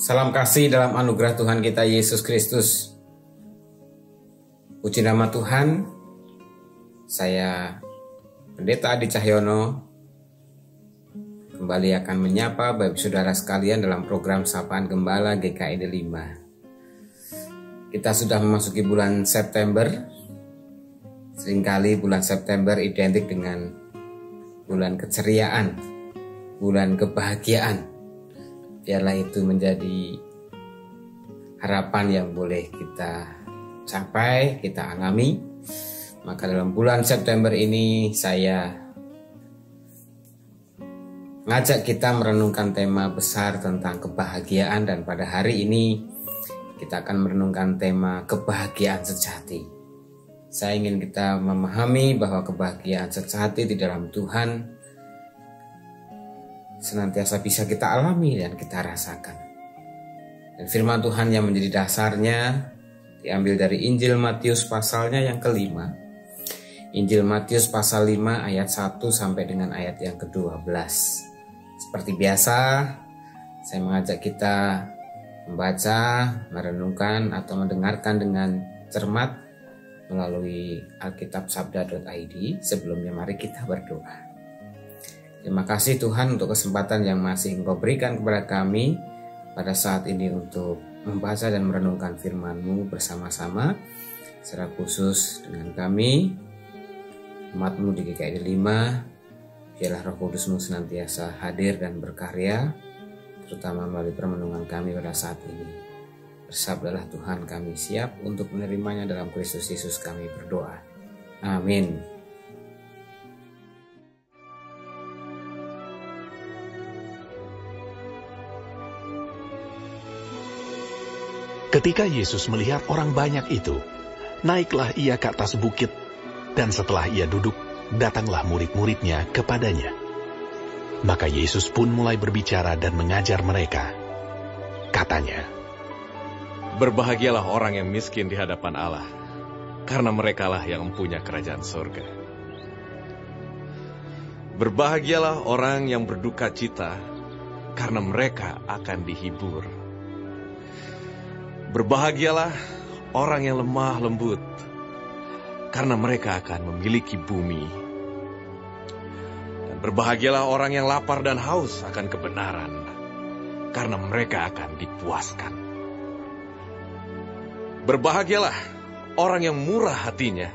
Salam kasih dalam anugerah Tuhan kita Yesus Kristus. Puji nama Tuhan. Saya Pendeta Adi Cahyono kembali akan menyapa Bapak Saudara sekalian dalam program Sapaan Gembala GKID 5. Kita sudah memasuki bulan September. Seringkali bulan September identik dengan bulan keceriaan, bulan kebahagiaan. Biarlah itu menjadi harapan yang boleh kita capai, kita alami. Maka dalam bulan September ini saya ngajak kita merenungkan tema besar tentang kebahagiaan, dan pada hari ini kita akan merenungkan tema kebahagiaan sejati. Saya ingin kita memahami bahwa kebahagiaan sejati di dalam Tuhan senantiasa bisa kita alami dan kita rasakan. Dan firman Tuhan yang menjadi dasarnya diambil dari Injil Matius pasalnya yang kelima. Injil Matius pasal 5 ayat 1 sampai dengan ayat yang ke-12. Seperti biasa, saya mengajak kita membaca, merenungkan atau mendengarkan dengan cermat melalui alkitabsabda.id. Sebelumnya mari kita berdoa. Terima kasih Tuhan untuk kesempatan yang masih Engkau berikan kepada kami pada saat ini untuk membaca dan merenungkan firman-Mu bersama-sama, secara khusus dengan kami, umat-Mu di GKID 5. Biarlah Roh Kudus-Mu senantiasa hadir dan berkarya, terutama melalui permenungan kami pada saat ini. Bersabdalah Tuhan, kami siap untuk menerimanya dalam Kristus Yesus kami berdoa. Amin. Ketika Yesus melihat orang banyak itu, naiklah ia ke atas bukit, dan setelah ia duduk, datanglah murid-muridnya kepadanya. Maka Yesus pun mulai berbicara dan mengajar mereka. Katanya, "Berbahagialah orang yang miskin di hadapan Allah, karena merekalah yang mempunyai kerajaan surga. Berbahagialah orang yang berduka cita, karena mereka akan dihibur. Berbahagialah orang yang lemah lembut, karena mereka akan memiliki bumi. Dan berbahagialah orang yang lapar dan haus akan kebenaran, karena mereka akan dipuaskan. Berbahagialah orang yang murah hatinya,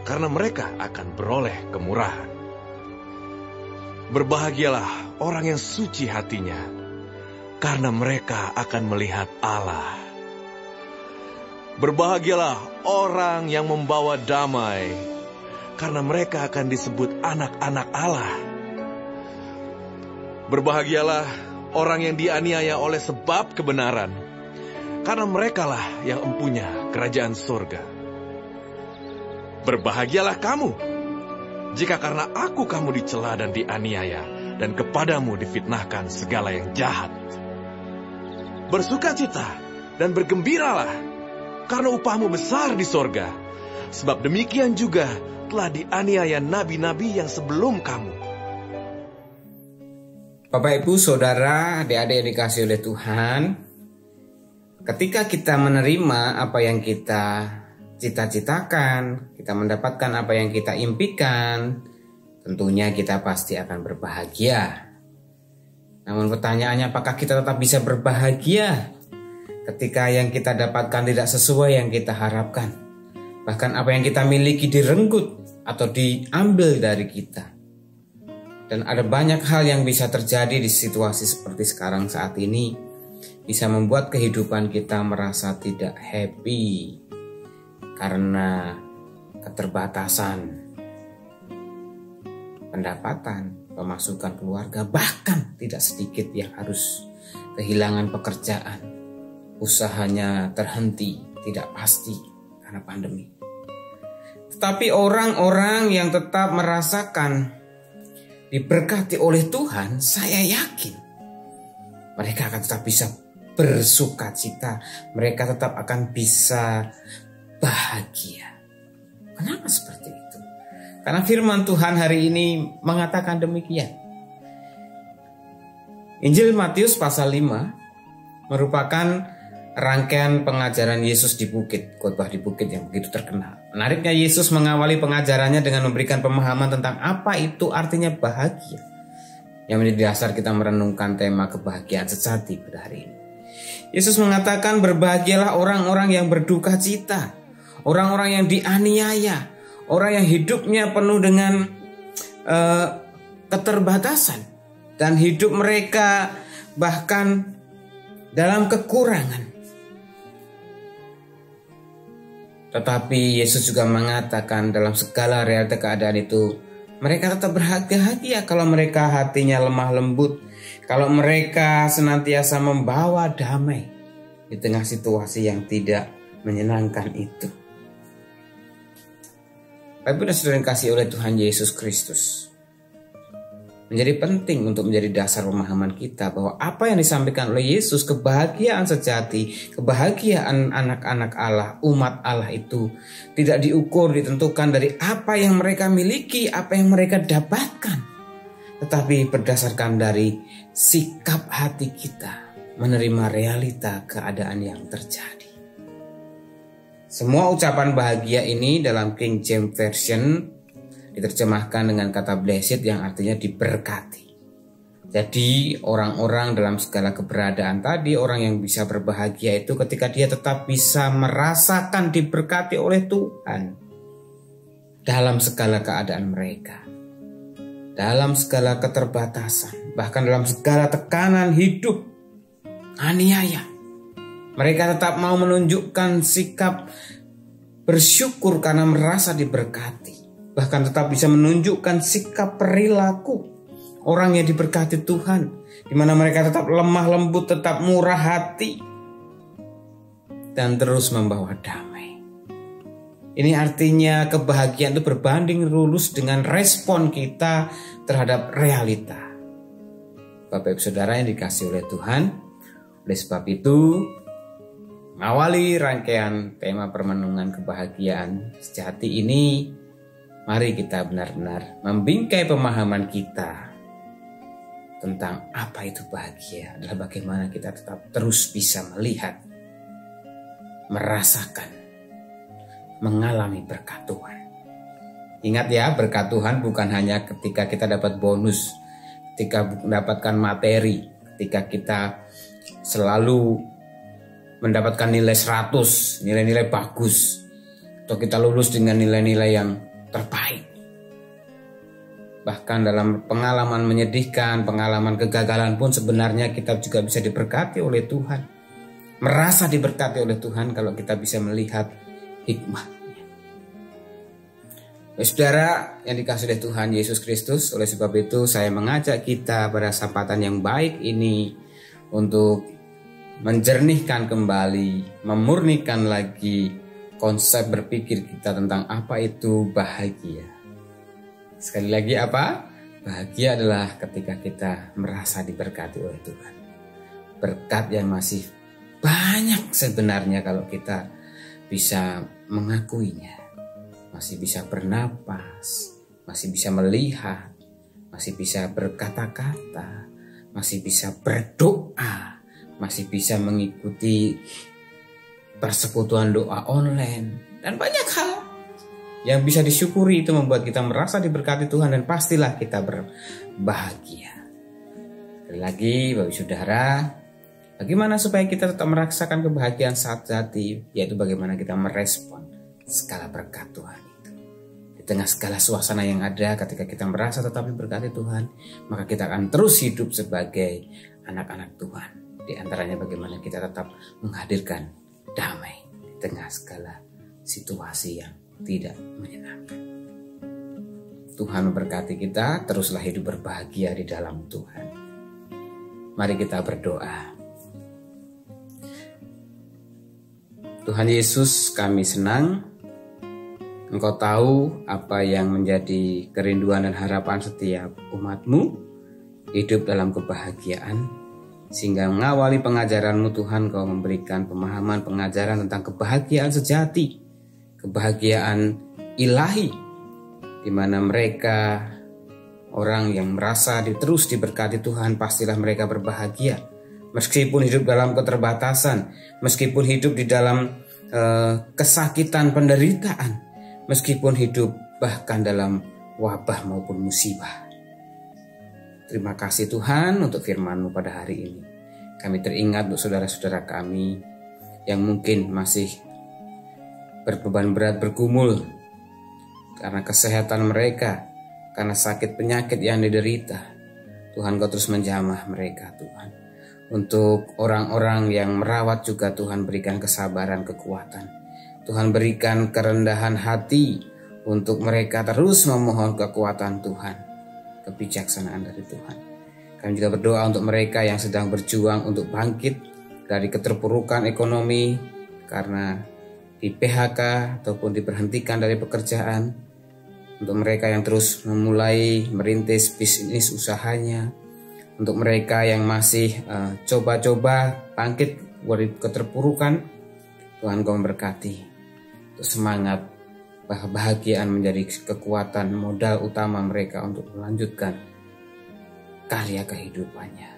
karena mereka akan beroleh kemurahan. Berbahagialah orang yang suci hatinya, karena mereka akan melihat Allah. Berbahagialah orang yang membawa damai, karena mereka akan disebut anak-anak Allah. Berbahagialah orang yang dianiaya oleh sebab kebenaran, karena merekalah yang mempunyai kerajaan surga. Berbahagialah kamu, jika karena aku kamu dicela dan dianiaya, dan kepadamu difitnahkan segala yang jahat. Bersukacita dan bergembiralah, karena upahmu besar di sorga, sebab demikian juga telah dianiaya nabi-nabi yang sebelum kamu." Bapak, Ibu, Saudara, adik-adik yang dikasihi oleh Tuhan, ketika kita menerima apa yang kita cita-citakan, kita mendapatkan apa yang kita impikan, tentunya kita pasti akan berbahagia. Namun pertanyaannya, apakah kita tetap bisa berbahagia ketika yang kita dapatkan tidak sesuai yang kita harapkan? Bahkan apa yang kita miliki direnggut atau diambil dari kita. Dan ada banyak hal yang bisa terjadi di situasi seperti sekarang saat ini, bisa membuat kehidupan kita merasa tidak happy karena keterbatasan pendapatan, pemasukan keluarga, bahkan tidak sedikit yang harus kehilangan pekerjaan. Usahanya terhenti, tidak pasti karena pandemi. Tetapi orang-orang yang tetap merasakan diberkati oleh Tuhan, saya yakin mereka akan tetap bisa bersukacita. Mereka tetap akan bisa bahagia. Kenapa seperti itu? Karena firman Tuhan hari ini mengatakan demikian. Injil Matius pasal 5 merupakan rangkaian pengajaran Yesus di bukit, khotbah di bukit yang begitu terkenal. Menariknya Yesus mengawali pengajarannya dengan memberikan pemahaman tentang apa itu artinya bahagia, yang menjadi dasar kita merenungkan tema kebahagiaan sejati pada hari ini. Yesus mengatakan berbahagialah orang-orang yang berduka cita, orang-orang yang dianiaya, orang yang hidupnya penuh dengan keterbatasan dan hidup mereka bahkan dalam kekurangan. Tetapi Yesus juga mengatakan dalam segala realita keadaan itu mereka tetap berbahagia kalau mereka hatinya lemah lembut, kalau mereka senantiasa membawa damai di tengah situasi yang tidak menyenangkan itu. Bapak dan saudara yang dikasihi oleh Tuhan Yesus Kristus, menjadi penting untuk menjadi dasar pemahaman kita bahwa apa yang disampaikan oleh Yesus, kebahagiaan sejati, kebahagiaan anak-anak Allah, umat Allah itu tidak diukur, ditentukan dari apa yang mereka miliki, apa yang mereka dapatkan, tetapi berdasarkan dari sikap hati kita menerima realita keadaan yang terjadi. Semua ucapan bahagia ini dalam King James Version diterjemahkan dengan kata blessed yang artinya diberkati. Jadi orang-orang dalam segala keberadaan tadi, orang yang bisa berbahagia itu ketika dia tetap bisa merasakan diberkati oleh Tuhan dalam segala keadaan mereka, dalam segala keterbatasan, bahkan dalam segala tekanan hidup, aniaya. Mereka tetap mau menunjukkan sikap bersyukur karena merasa diberkati. Bahkan tetap bisa menunjukkan sikap perilaku orang yang diberkati Tuhan, di mana mereka tetap lemah lembut, tetap murah hati, dan terus membawa damai. Ini artinya kebahagiaan itu berbanding lurus dengan respon kita terhadap realita. Bapak Ibu Saudara yang dikasihi oleh Tuhan, oleh sebab itu mengawali rangkaian tema permenungan kebahagiaan sejati ini, mari kita benar-benar membingkai pemahaman kita tentang apa itu bahagia, adalah bagaimana kita tetap terus bisa melihat, merasakan, mengalami berkat Tuhan. Ingat ya, berkat Tuhan bukan hanya ketika kita dapat bonus, ketika mendapatkan materi, ketika kita selalu mendapatkan nilai 100, nilai-nilai bagus, atau kita lulus dengan nilai-nilai yang terbaik. Bahkan dalam pengalaman menyedihkan, pengalaman kegagalan pun sebenarnya kita juga bisa diberkati oleh Tuhan. Merasa diberkati oleh Tuhan kalau kita bisa melihat hikmahnya. Saudara yang dikasihi oleh Tuhan Yesus Kristus, oleh sebab itu saya mengajak kita pada kesempatan yang baik ini untuk menjernihkan kembali, memurnikan lagi konsep berpikir kita tentang apa itu bahagia. Sekali lagi apa? Bahagia adalah ketika kita merasa diberkati oleh Tuhan. Berkat yang masih banyak sebenarnya kalau kita bisa mengakuinya. Masih bisa bernapas, masih bisa melihat, masih bisa berkata-kata, masih bisa berdoa, masih bisa mengikuti persekutuan doa online, dan banyak hal yang bisa disyukuri. Itu membuat kita merasa diberkati Tuhan dan pastilah kita berbahagia. Sekali lagi Bapak Saudara, bagaimana supaya kita tetap merasakan kebahagiaan sejati, yaitu bagaimana kita merespon segala berkat Tuhan itu. Di tengah segala suasana yang ada, ketika kita merasa tetap diberkati Tuhan, maka kita akan terus hidup sebagai anak-anak Tuhan. Di antaranya bagaimana kita tetap menghadirkan damai di tengah segala situasi yang tidak menyenangkan. Tuhan memberkati kita, teruslah hidup berbahagia di dalam Tuhan. Mari kita berdoa. Tuhan Yesus, kami senang Engkau tahu apa yang menjadi kerinduan dan harapan setiap umat-Mu, hidup dalam kebahagiaan. Sehingga mengawali pengajaran-Mu Tuhan, Kau memberikan pemahaman pengajaran tentang kebahagiaan sejati, kebahagiaan ilahi, di mana mereka orang yang merasa terus diberkati Tuhan, pastilah mereka berbahagia. Meskipun hidup dalam keterbatasan, meskipun hidup di dalam kesakitan, penderitaan, meskipun hidup bahkan dalam wabah maupun musibah. Terima kasih Tuhan untuk firman-Mu pada hari ini. Kami teringat untuk saudara-saudara kami yang mungkin masih berbeban berat, bergumul karena kesehatan mereka, karena sakit penyakit yang diderita. Tuhan, Kau terus menjamah mereka Tuhan. Untuk orang-orang yang merawat juga Tuhan berikan kesabaran, kekuatan. Tuhan berikan kerendahan hati untuk mereka terus memohon kekuatan Tuhan, kebijaksanaan dari Tuhan. Kami juga berdoa untuk mereka yang sedang berjuang untuk bangkit dari keterpurukan ekonomi karena di PHK ataupun diberhentikan dari pekerjaan. Untuk mereka yang terus memulai merintis bisnis usahanya, untuk mereka yang masih coba-coba bangkit dari keterpurukan, Tuhan Kau memberkati. Untuk semangat, kebahagiaan menjadi kekuatan modal utama mereka untuk melanjutkan karya kehidupannya.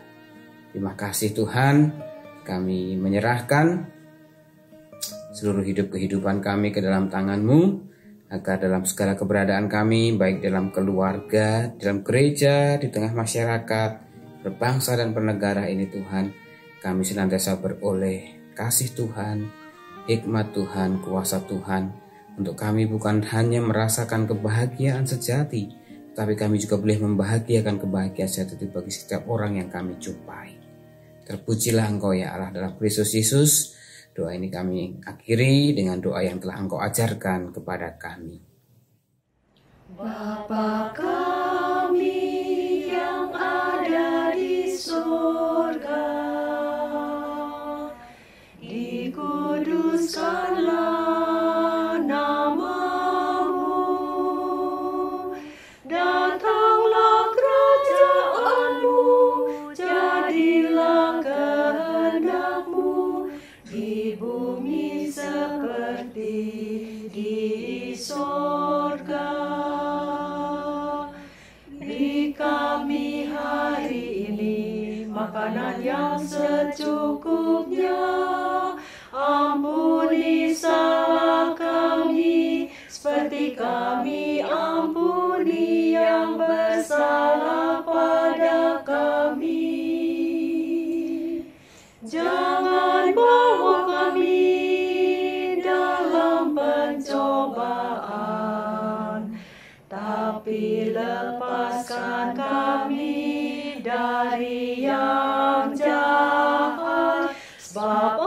Terima kasih Tuhan, kami menyerahkan seluruh kehidupan kami ke dalam tangan-Mu, agar dalam segala keberadaan kami, baik dalam keluarga, dalam gereja, di tengah masyarakat, berbangsa dan bernegara ini Tuhan, kami senantiasa beroleh kasih Tuhan, hikmat Tuhan, kuasa Tuhan, untuk kami bukan hanya merasakan kebahagiaan sejati, tapi kami juga boleh membahagiakan kebahagiaan sejati bagi setiap orang yang kami jumpai. Terpujilah Engkau ya Allah dalam Kristus Yesus. Doa ini kami akhiri dengan doa yang telah Engkau ajarkan kepada kami. Bapa kami yang ada di surga, dikuduskanlah nama-Mu, datanglah kerajaan-Mu, jadilah kehendak-Mu di bumi seperti di surga. Beri kami hari ini makanan yang secukupnya. Ampuni salah kami seperti kami ampuni yang bersalah pada kami. Jangan bawa kami dalam pencobaan, tapi lepaskan kami dari yang jahat. Sebab